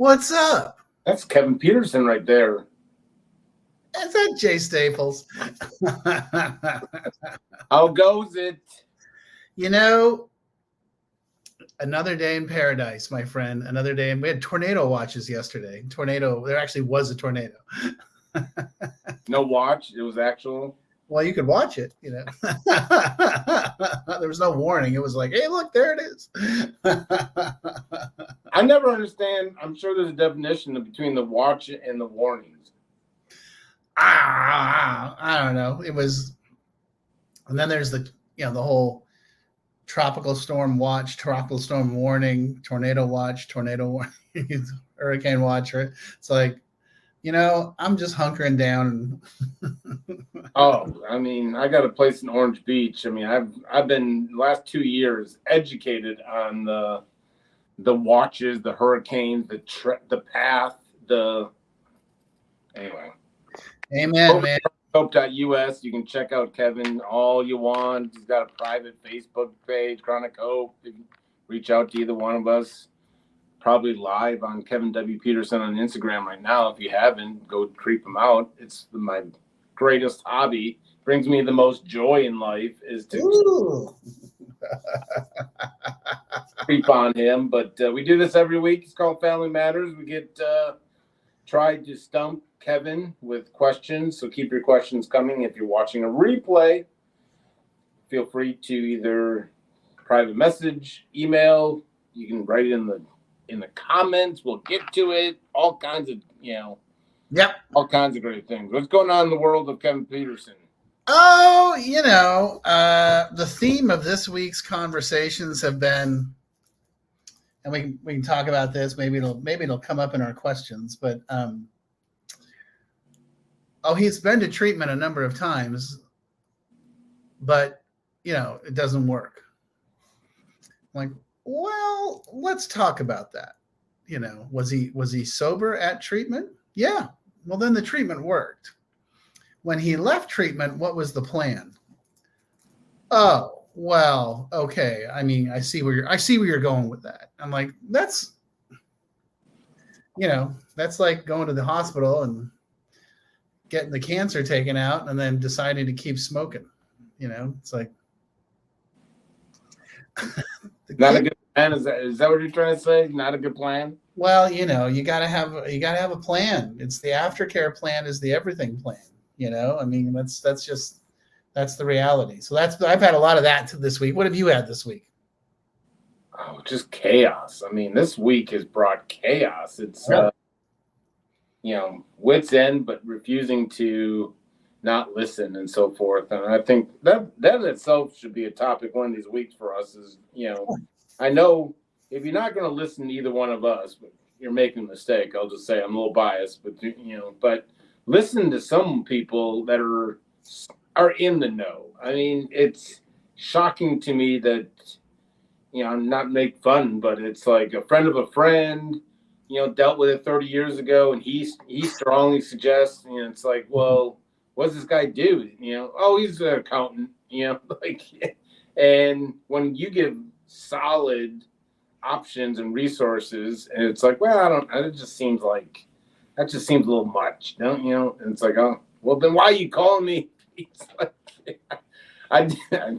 What's up? That's Kevin Petersen right there. Is that Jay Staples? How goes it? You know, another day in paradise, my friend. Another day. And we had tornado watches yesterday. There actually was a tornado. No watch. It was actual. Well, you could watch it, There was no warning. It was like, hey, look, there it is. I never understand. I'm sure there's a definition between the watch and the warnings. I don't know. It was, and then there's the whole tropical storm watch, tropical storm warning, tornado watch, tornado warning, hurricane watch. It's like, I'm just hunkering down. Oh, I mean, I got a place in Orange Beach. I mean, I've been the last 2 years educated on the watches, the hurricanes, the path, anyway. Amen, man. Hope.us. You can check out Kevin all you want. He's got a private Facebook page, Chronic Hope. You can reach out to either one of us. Probably live on Kevin W. Petersen on Instagram right now. If you haven't, go creep him out. It's my greatest hobby. Brings me the most joy in life is to creep on him. But we do this every week. It's called Family Matters. We get tried to stump Kevin with questions. So keep your questions coming. If you're watching a replay, feel free to either private message, email. You can write it in the comments. We'll get to it. All kinds of, all kinds of great things. What's going on in the world of Kevin Petersen? Oh, the theme of this week's conversations have been, and we can talk about this. Maybe it'll come up in our questions, but he's been to treatment a number of times, but it doesn't work. I'm like, well, let's talk about that. Was he sober at treatment? Yeah. Well, then the treatment worked. When he left treatment, what was the plan? Oh, well, okay. I mean, I see where you're going with that. I'm like, that's like going to the hospital and getting the cancer taken out and then deciding to keep smoking. It's like not a good plan. Is that what you're trying to say? Not a good plan? Well, you gotta have a plan. It's the aftercare plan is the everything plan. I mean, that's the reality. So I've had a lot of that this week. What have you had this week? Oh, just chaos. I mean, this week has brought chaos. It's wit's end, but refusing to not listen and so forth. And I think that in itself should be a topic one of these weeks for us is, I know if you're not going to listen to either one of us, you're making a mistake. I'll just say I'm a little biased, but listen to some people that are in the know. I mean, it's shocking to me that, not make fun, but it's like a friend of a friend, dealt with it 30 years ago, and he strongly suggests, it's like, well, what does this guy do? He's an accountant, and when you give solid options and resources, and it's like, well, it just seems a little much, don't you? And it's like, oh, well, then why are you calling me? It's like, I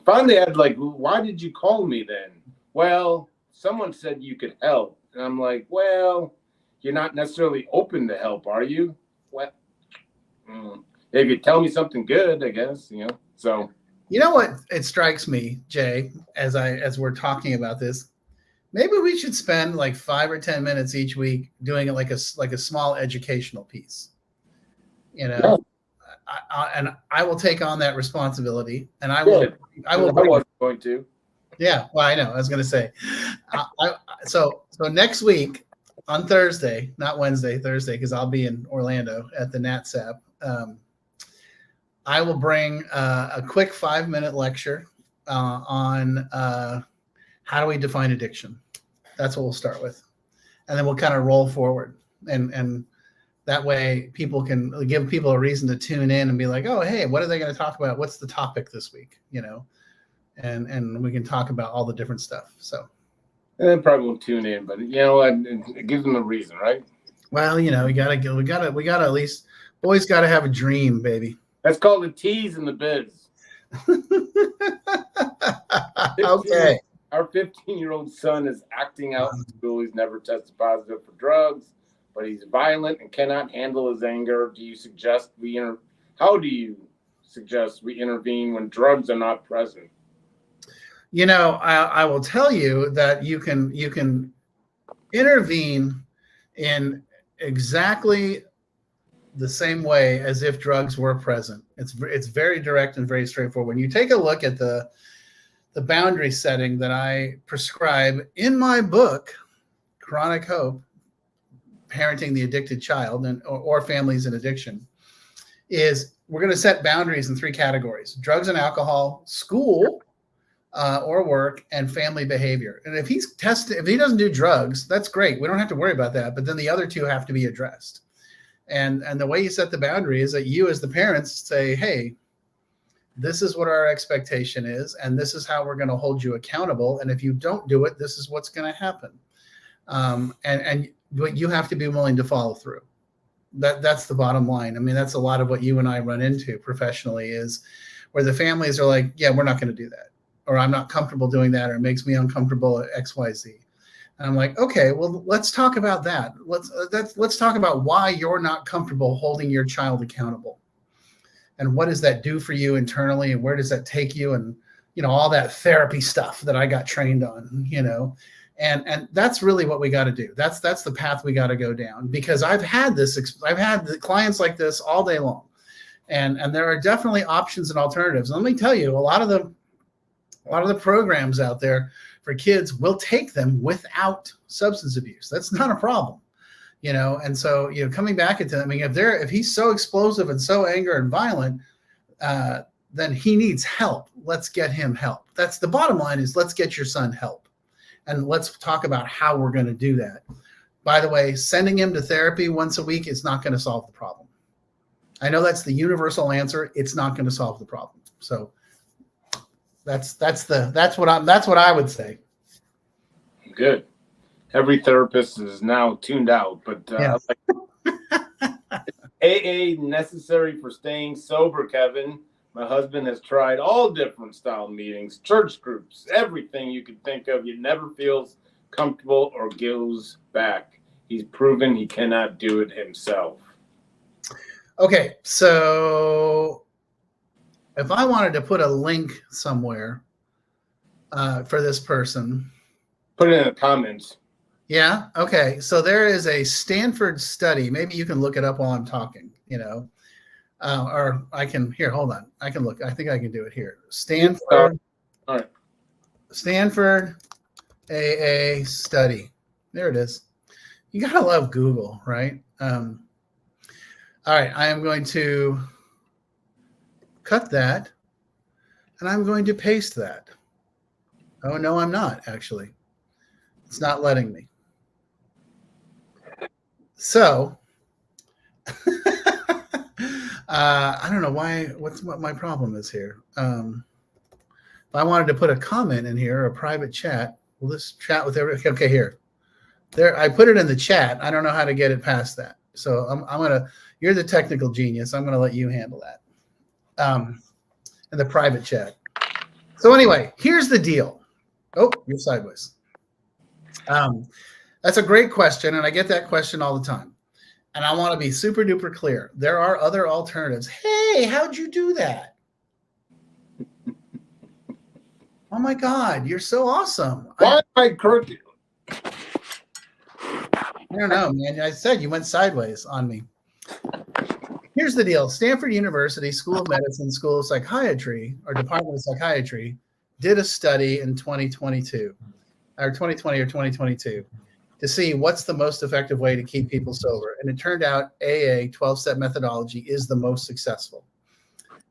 finally had like, why did you call me then? Well, someone said you could help. And I'm like, well, you're not necessarily open to help, are you? Well, if you tell me something good, I guess, so. You know what? It strikes me, Jay, as we're talking about this, maybe we should spend like 5 or 10 minutes each week doing it like a small educational piece, Yeah. and I will take on that responsibility, and I wasn't going to. Yeah, well, I know. I was going to say, so next week on Thursday, not Wednesday, Thursday, because I'll be in Orlando at the NatSap. I will bring a quick 5-minute lecture on how do we define addiction. That's what we'll start with, and then we'll kind of roll forward, and that way people can give people a reason to tune in and be like, oh, hey, what are they going to talk about? What's the topic this week? And we can talk about all the different stuff. So, and they probably won't tune in, but it gives them a reason, right? Well, you know, we gotta at least, boys gotta have a dream, baby. That's called a tease in the biz. Okay. Our 15-year-old son is acting out in school. He's never tested positive for drugs, but he's violent and cannot handle his anger. How do you suggest we intervene when drugs are not present? You know, I will tell you that you can intervene in exactly the same way as if drugs were present. It's very direct and very straightforward. When you take a look at the boundary setting that I prescribe in my book, Chronic Hope, Parenting the Addicted Child or Families in Addiction, is we're going to set boundaries in 3 categories: drugs and alcohol, school or work, and family behavior. And if if he doesn't do drugs, that's great. We don't have to worry about that. But then the other 2 have to be addressed. And the way you set the boundary is that you as the parents say, hey, this is what our expectation is, and this is how we're going to hold you accountable. And if you don't do it, this is what's going to happen. But you have to be willing to follow through. That's the bottom line. I mean, that's a lot of what you and I run into professionally, is where the families are like, yeah, we're not going to do that, or I'm not comfortable doing that, or it makes me uncomfortable at XYZ. And I'm like, okay, well, let's talk about that. Let's talk about why you're not comfortable holding your child accountable. And what does that do for you internally, and where does that take you? And, you know, all that therapy stuff that I got trained on, you know, and that's really what we got to do. That's the path we got to go down, because I've had the clients like this all day long. And there are definitely options and alternatives. And let me tell you, a lot of the programs out there for kids will take them without substance abuse. That's not a problem. You know, and so, you know, coming back into, I mean, if he's so explosive and so angry and violent, then he needs help. Let's get him help. That's the bottom line, is let's get your son help. And let's talk about how we're going to do that. By the way, sending him to therapy once a week is not going to solve the problem. I know that's the universal answer. It's not going to solve the problem. So that's what I would say. Good. Every therapist is now tuned out, but Yes. AA necessary for staying sober, Kevin. My husband has tried all different style meetings, church groups, everything you could think of. He never feels comfortable or goes back. He's proven he cannot do it himself. Okay, so if I wanted to put a link somewhere for this person. Put it in the comments. Yeah. Okay. So there is a Stanford study. Maybe you can look it up while I'm talking, you know, or I can, here, hold on. I can look. I think I can do it here. Stanford. All right. Stanford AA study. There it is. You got to love Google, right? All right. I am going to cut that, and I'm going to paste that. Oh, no, I'm not, actually. It's not letting me. So I don't know what my problem is here. If I wanted to put a comment in here, or a private chat, will this chat with everybody? Okay, here. There, I put it in the chat. I don't know how to get it past that. So I'm gonna, you're the technical genius. I'm gonna let you handle that. In the private chat. So anyway, here's the deal. Oh, you're sideways. That's a great question, and I get that question all the time. And I want to be super duper clear. There are other alternatives. Hey, how'd you do that? Oh my God, you're so awesome. Why am I crooked? I don't know, man. I said you went sideways on me. Here's the deal. Stanford University School of Medicine, School of Psychiatry, or Department of Psychiatry, did a study in 2022, or 2020 or 2022, to see what's the most effective way to keep people sober. And it turned out AA, 12-step methodology, is the most successful.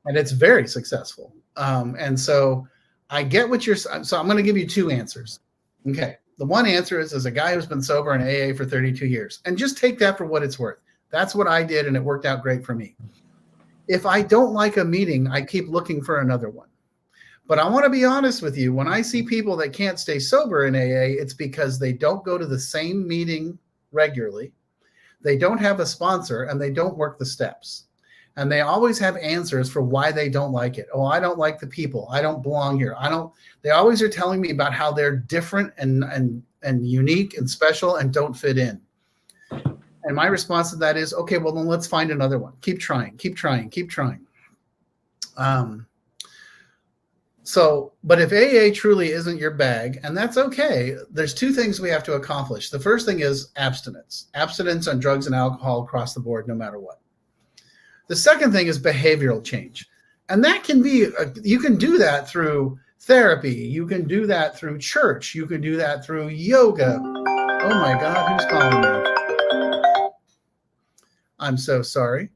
And it's very successful. And so I get what you're, so I'm going to give you 2 answers. Okay. The one answer is, as a guy who's been sober in AA for 32 years, and just take that for what it's worth. That's what I did, and it worked out great for me. If I don't like a meeting, I keep looking for another one. But I want to be honest with you. When I see people that can't stay sober in AA, it's because they don't go to the same meeting regularly. They don't have a sponsor, and they don't work the steps. And they always have answers for why they don't like it. Oh, I don't like the people. I don't belong here. They always are telling me about how they're different and unique and special and don't fit in. And my response to that is, okay, well, then let's find another one. Keep trying, keep trying, keep trying. But if AA truly isn't your bag, and that's okay, there's two things we have to accomplish. The first thing is abstinence on drugs and alcohol across the board, no matter what. The second thing is behavioral change. And that can be, you can do that through therapy. You can do that through church. You can do that through yoga. Oh my God, who's calling me? I'm so sorry.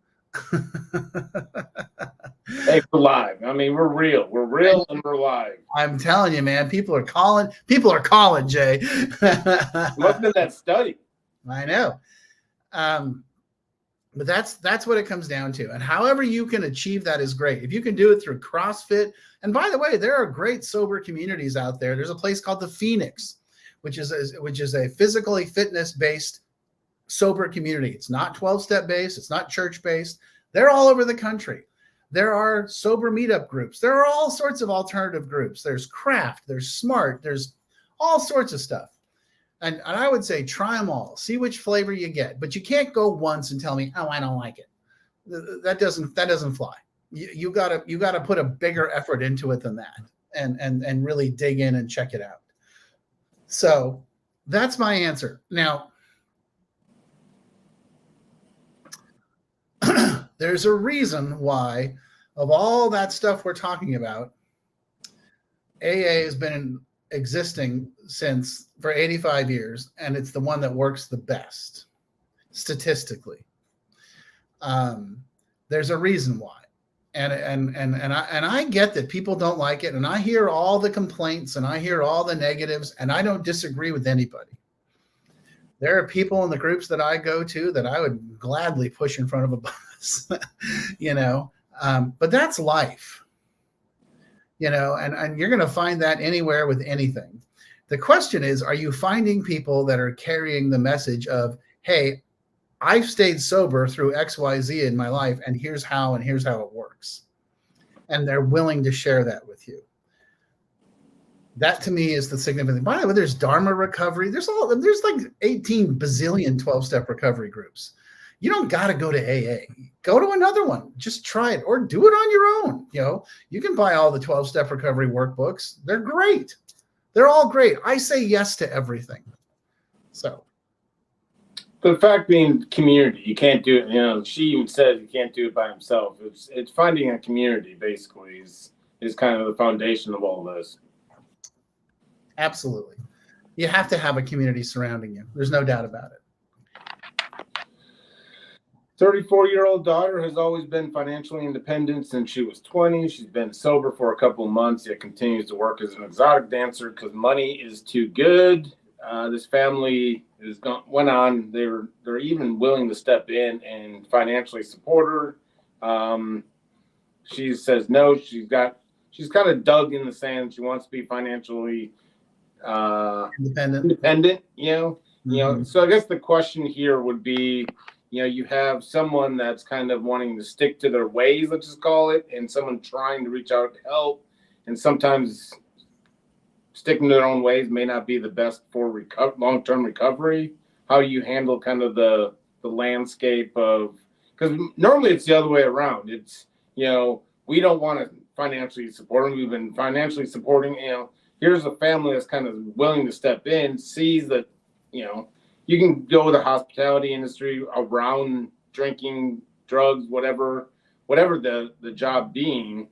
Hey, we're live. I mean, we're real. We're real and we're live. I'm telling you, man, people are calling. People are calling, Jay. Must have been that study. I know. But that's what it comes down to. And however you can achieve that is great. If you can do it through CrossFit, and by the way, there are great sober communities out there. There's a place called the Phoenix, which is a physically fitness-based sober community. It's not 12-step based. It's not church-based. They're all over the country. There are sober meetup groups. There are all sorts of alternative groups. There's craft. There's smart. There's all sorts of stuff. And I would say try them all. See which flavor you get. But you can't go once and tell me, oh, I don't like it. That doesn't fly. You gotta put a bigger effort into it than that, and really dig in and check it out. So that's my answer. Now, there's a reason why, of all that stuff we're talking about, AA has been existing for 85 years, and it's the one that works the best statistically. There's a reason why, and I get that people don't like it, and I hear all the complaints and I hear all the negatives, and I don't disagree with anybody. There are people in the groups that I go to that I would gladly push in front of a bus, but that's life. And you're going to find that anywhere with anything. The question is, are you finding people that are carrying the message of, hey, I've stayed sober through XYZ in my life, and here's how it works. And they're willing to share that with you. That to me is the significant thing. By the way, there's Dharma recovery. There's like 18 bazillion 12-step recovery groups. You don't got to go to AA. Go to another one. Just try it or do it on your own. You can buy all the 12-step recovery workbooks. They're great. They're all great. I say yes to everything. So. The fact being community, you can't do it. She even says you can't do it by himself. It's finding a community basically is kind of the foundation of all this. Absolutely. You have to have a community surrounding you. There's no doubt about it. 34-year-old daughter has always been financially independent since she was 20. She's been sober for a couple of months, yet continues to work as an exotic dancer because money is too good. This family went on. They're even willing to step in and financially support her. She says no. She's kind of dug in the sand. She wants to be financially independent. Mm-hmm. So I guess the question here would be, you have someone that's kind of wanting to stick to their ways, let's just call it, and someone trying to reach out to help. And sometimes sticking to their own ways may not be the best for long-term recovery. How you handle kind of the landscape of, because normally it's the other way around. It's, we don't want to financially support them. We've been financially supporting, here's a family that's kind of willing to step in, sees that, you can go to the hospitality industry around drinking, drugs, whatever the job being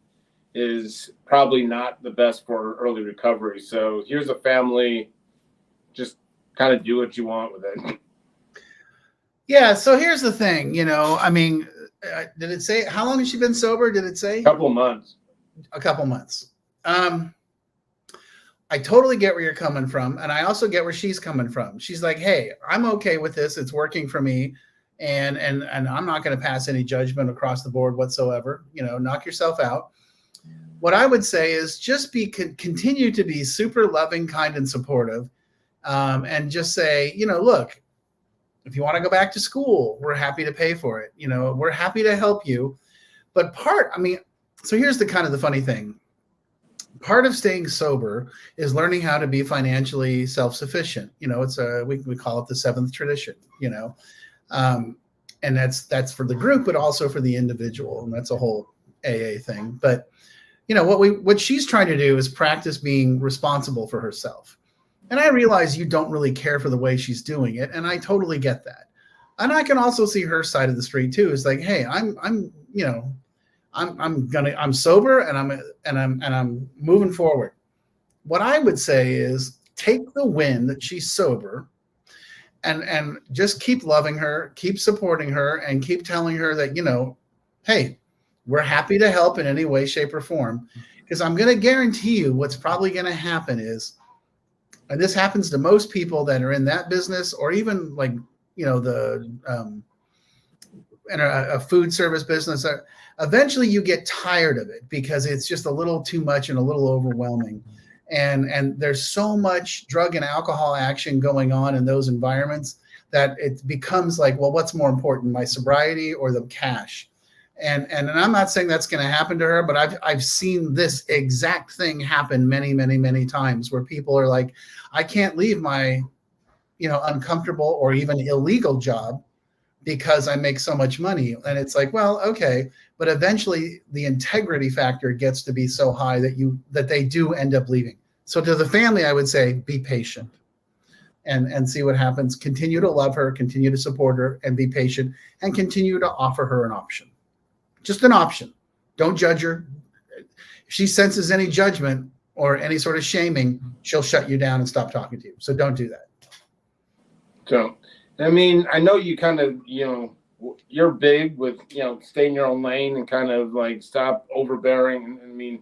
is probably not the best for early recovery. So here's a family, just kind of do what you want with it. Yeah. So here's the thing, did it say, how long has she been sober? Did it say? A couple months. I totally get where you're coming from. And I also get where she's coming from. She's like, hey, I'm okay with this. It's working for me. And I'm not going to pass any judgment across the board whatsoever. Knock yourself out. What I would say is just continue to be super loving, kind, and supportive. And just say, look, If you want to go back to school, we're happy to pay for it. We're happy to help you. But so here's the kind of the funny thing. Part of staying sober is learning how to be financially self-sufficient. It's we call it the seventh tradition, and that's for the group, but also for the individual. And that's a whole AA thing. But, what she's trying to do is practice being responsible for herself. And I realize you don't really care for the way she's doing it. And I totally get that. And I can also see her side of the street too. It's like, hey, I'm sober and I'm moving forward. What I would say is take the win that she's sober and just keep loving her, keep supporting her, and keep telling her that, hey, we're happy to help in any way, shape, or form. Because I'm going to guarantee you what's probably going to happen is, and this happens to most people that are in that business, or even like, in a food service business, eventually you get tired of it because it's just a little too much and a little overwhelming. And there's so much drug and alcohol action going on in those environments that it becomes like, well, what's more important, my sobriety or the cash? And I'm not saying that's going to happen to her, but I've seen this exact thing happen many, many, many times where people are like, I can't leave my, uncomfortable or even illegal job because I make so much money. And it's like, well, okay, but eventually the integrity factor gets to be so high that they do end up leaving. So to the family, I would say, be patient and see what happens. Continue to love her, continue to support her, and be patient, and continue to offer her an option. Just an option. Don't judge her. If she senses any judgment or any sort of shaming, she'll shut you down and stop talking to you. So don't do that. So, I know you kind of, you're big with, stay in your own lane and kind of like stop overbearing.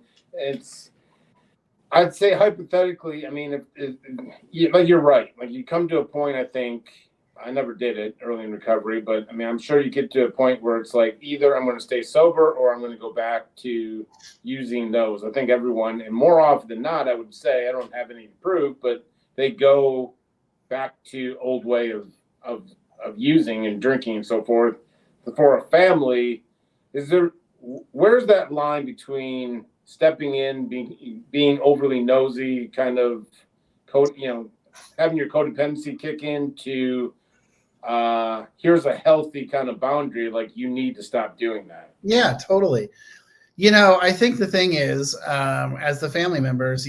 I'd say hypothetically, you're right. Like you come to a point, I think, I never did it early in recovery, but I'm sure you get to a point where it's like either I'm going to stay sober or I'm going to go back to using those. I think everyone, and more often than not, I would say, I don't have any proof, but they go back to old way of using and drinking and so forth. For a family, where's that line between stepping in, being overly nosy, kind of having your codependency kick in to here's a healthy kind of boundary, like you need to stop doing that? Yeah, totally. I think the thing is, as the family members,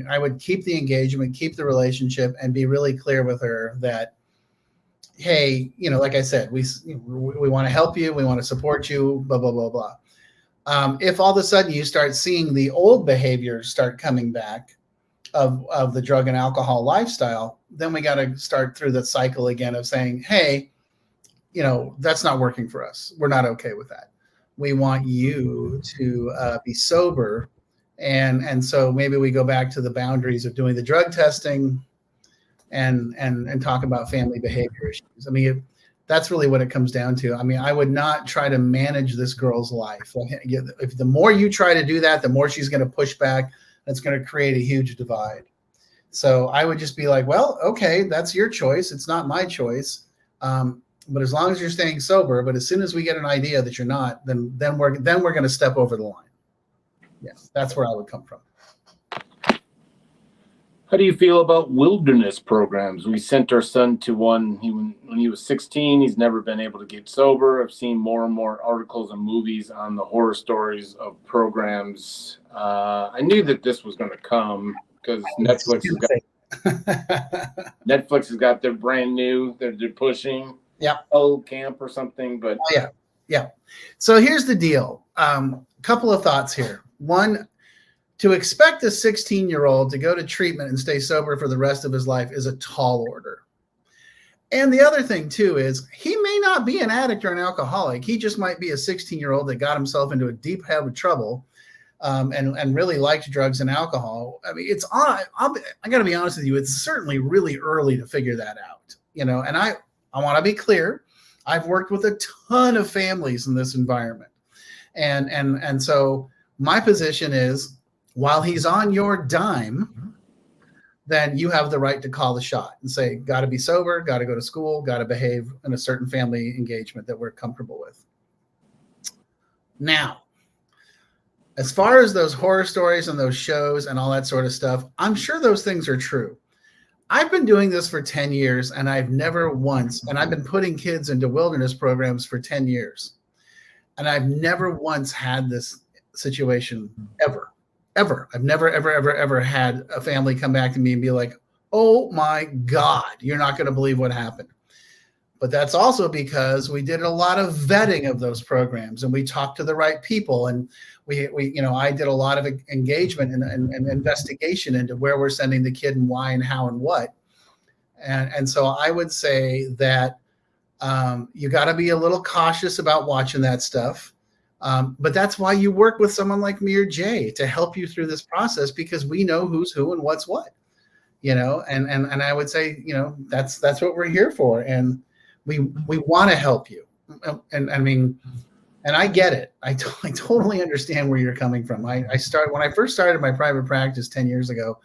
I would keep the engagement, keep the relationship, and be really clear with her that, hey, like I said, we want to help you, we want to support you, blah, blah, blah, blah. If all of a sudden you start seeing the old behaviors start coming back of the drug and alcohol lifestyle, then we got to start through the cycle again of saying, hey, that's not working for us. We're not okay with that. We want you to be sober. And so maybe we go back to the boundaries of doing the drug testing and talk about family behavior issues. That's really what it comes down to. I would not try to manage this girl's life. If the more you try to do that, the more she's going to push back. That's going to create a huge divide. So I would just be like, well, okay, that's your choice. It's not my choice. But as long as you're staying sober, but as soon as we get an idea that you're not, then we're going to step over the line. Yeah, that's where I would come from. How do you feel about wilderness programs? We sent our son to one when he was 16. He's never been able to get sober. I've seen more and more articles and movies on the horror stories of programs. I knew that this was going to come because Netflix has got their brand new, they're pushing. Yeah. Old camp or something, but yeah. So here's the deal. Couple of thoughts here. One, to expect a 16-year-old to go to treatment and stay sober for the rest of his life is a tall order. And the other thing too is he may not be an addict or an alcoholic. He just might be a 16-year-old that got himself into a deep head of trouble and really liked drugs and alcohol. I got to be honest with you. It's certainly really early to figure that out. And I want to be clear. I've worked with a ton of families in this environment. And so my position is, while he's on your dime, then you have the right to call the shot and say, got to be sober, got to go to school, got to behave in a certain family engagement that we're comfortable with. Now, as far as those horror stories and those shows and all that sort of stuff, I'm sure those things are true. I've been doing this for 10 years and I've never once, and I've been putting kids into wilderness programs for 10 years. And I've never once had this situation ever. I've never, ever had a family come back to me and be like, oh my God, you're not going to believe what happened. But that's also because we did a lot of vetting of those programs and we talked to the right people. And we I did a lot of engagement and investigation into where we're sending the kid and why and how and what. And so I would say that you got to be a little cautious about watching that stuff. But that's why you work with someone like me or Jay to help you through this process, because we know who's who and what's what, and I would say, that's what we're here for. And we want to help you. And I mean, and I get it. I totally understand where you're coming from. When I first started my private practice 10 years ago,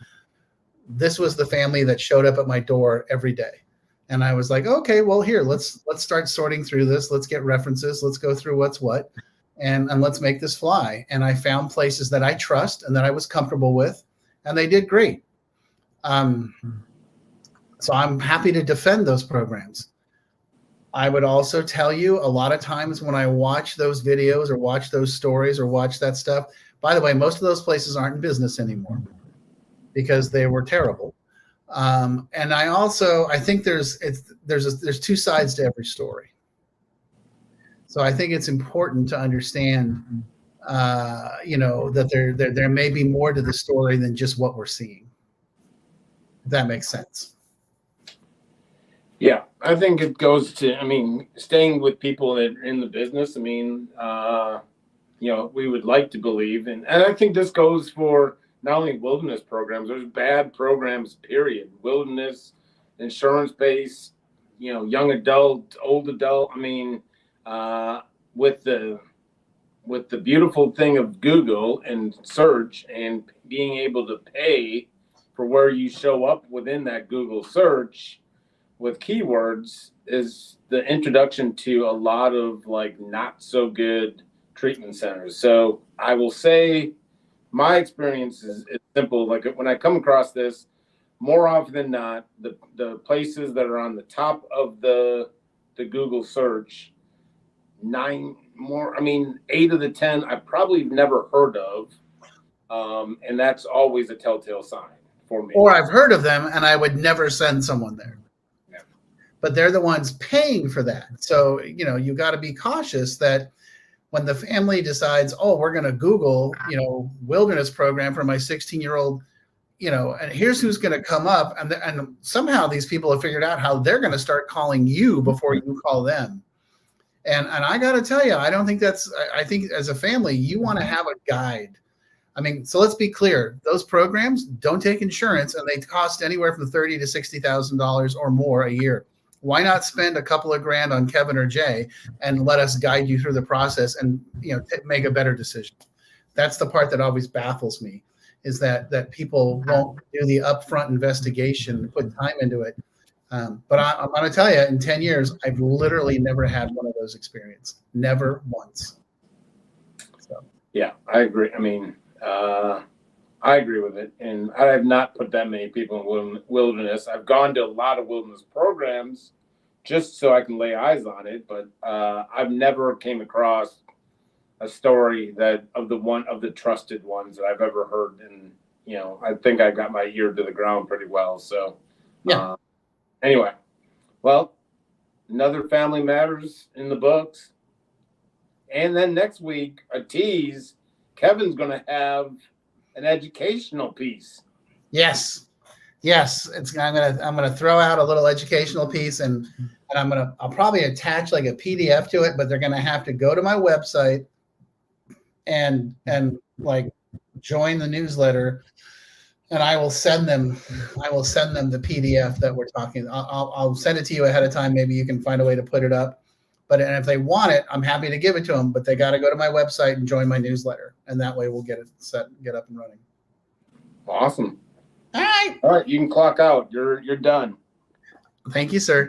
this was the family that showed up at my door every day. And I was like, okay, well, here, let's start sorting through this. Let's get references. Let's go through what's what. And let's make this fly. And I found places that I trust and that I was comfortable with, and they did great. So I'm happy to defend those programs. I would also tell you, a lot of times when I watch those videos or watch those stories or watch that stuff, by the way, most of those places aren't in business anymore because they were terrible. And I think there's two sides to every story. So I think it's important to understand, that there may be more to the story than just what we're seeing. If that makes sense. Yeah, I think it goes to, staying with people that are in the business. We would like to believe, and I think this goes for not only wilderness programs. There's bad programs, period. Wilderness, insurance-based, young adult, old adult. With the beautiful thing of Google and search and being able to pay for where you show up within that Google search with keywords is the introduction to a lot of not so good treatment centers. So I will say my experience is simple. Like when I come across this, more often than not, the places that are on the top of the Google search, 8 of the 10 I probably never heard of, and that's always a telltale sign for me. Or I've heard of them and I would never send someone there. Yeah. But they're the ones paying for that. So you got to be cautious that when the family decides, oh, we're going to Google wilderness program for my 16-year-old, and here's who's going to come up, and somehow these people have figured out how they're going to start calling you before you call them. And I got to tell you, I don't think I think as a family, you want to have a guide. So let's be clear. Those programs don't take insurance, and they cost anywhere from $30,000 to $60,000 or more a year. Why not spend a couple of grand on Kevin or Jay and let us guide you through the process and make a better decision? That's the part that always baffles me, is that people won't do the upfront investigation, put time into it. But I'm going to tell you, in 10 years, I've literally never had one of those experiences. Never once. So. Yeah, I agree. I agree with it. And I have not put that many people in wilderness. I've gone to a lot of wilderness programs just so I can lay eyes on it. But I've never came across a story of the trusted ones that I've ever heard. And, I think I got my ear to the ground pretty well. So, yeah. Anyway, well, another Family Matters in the books. And then next week, a tease, Kevin's going to have an educational piece. Yes. I'm gonna throw out a little educational piece, and I'll probably attach like a PDF to it, but they're gonna have to go to my website and join the newsletter, and I will send them the PDF that we're talking. I'll send it to you ahead of time. Maybe you can find a way to put it up. And if they want it, I'm happy to give it to them, but they got to go to my website and join my newsletter. And that way we'll get up and running. Awesome. All right. All right, you can clock out. You're done. Thank you, sir.